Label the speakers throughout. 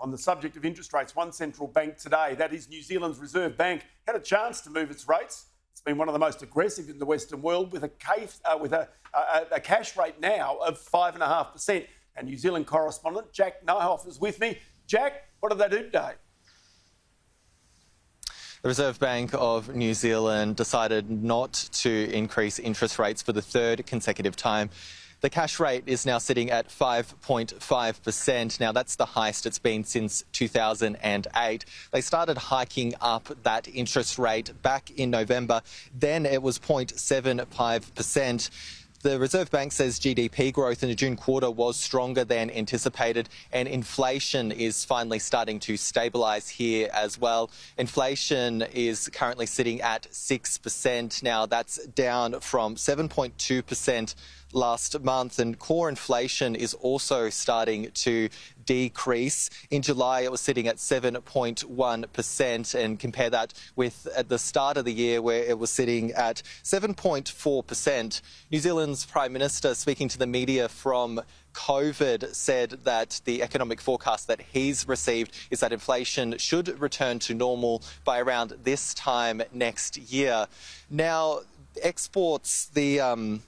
Speaker 1: On the subject of interest rates, one central bank today, that is New Zealand's Reserve Bank, had a chance to move its rates. It's been one of the most aggressive in the Western world with a cash rate now of 5.5%. And New Zealand correspondent Jack Nyhoff is with me. Jack, what did they do today?
Speaker 2: The Reserve Bank of New Zealand decided not to increase interest rates for the third consecutive time. The cash rate is now sitting at 5.5%. Now, that's the highest it's been since 2008. They started hiking up that interest rate back in November. Then it was 0.75%. The Reserve Bank says GDP growth in the June quarter was stronger than anticipated, and inflation is finally starting to stabilise here as well. Inflation is currently sitting at 6%. Now, that's down from 7.2% last month, and core inflation is also starting to decrease. In July, it was sitting at 7.1%, and compare that with at the start of the year where it was sitting at 7.4%. New Zealand's Prime Minister, speaking to the media from COVID, said that the economic forecast that he's received is that inflation should return to normal by around this time next year. Now, exports, the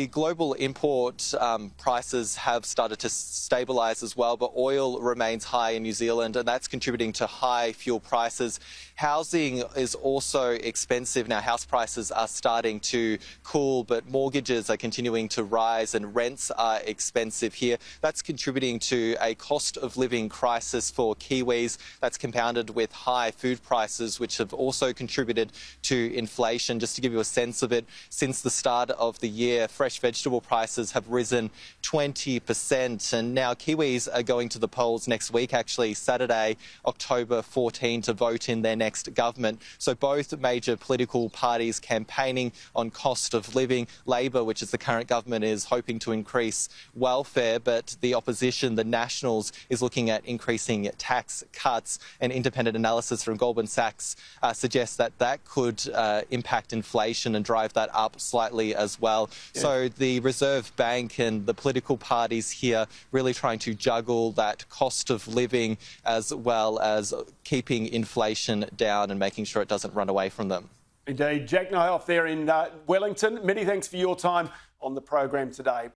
Speaker 2: global import prices have started to stabilise as well, but oil remains high in New Zealand, and that's contributing to high fuel prices. Housing is also expensive. Now, house prices are starting to cool, but mortgages are continuing to rise and rents are expensive here. That's contributing to a cost of living crisis for Kiwis. That's compounded with high food prices, which have also contributed to inflation. Just to give you a sense of it, since the start of the year, fresh vegetable prices have risen 20%. And now Kiwis are going to the polls next week, actually Saturday, October 14, to vote in their next government. So both major political parties campaigning on cost of living. Labor, which is the current government, is hoping to increase welfare, but the opposition, the Nationals, is looking at increasing tax cuts. An independent analysis from Goldman Sachs suggests that that could impact inflation and drive that up slightly as well. Yeah. So the Reserve Bank and the political parties here really trying to juggle that cost of living as well as keeping inflation down and making sure it doesn't run away from them.
Speaker 1: Indeed. Jack Nyhoff there in Wellington. Many thanks for your time on the program today.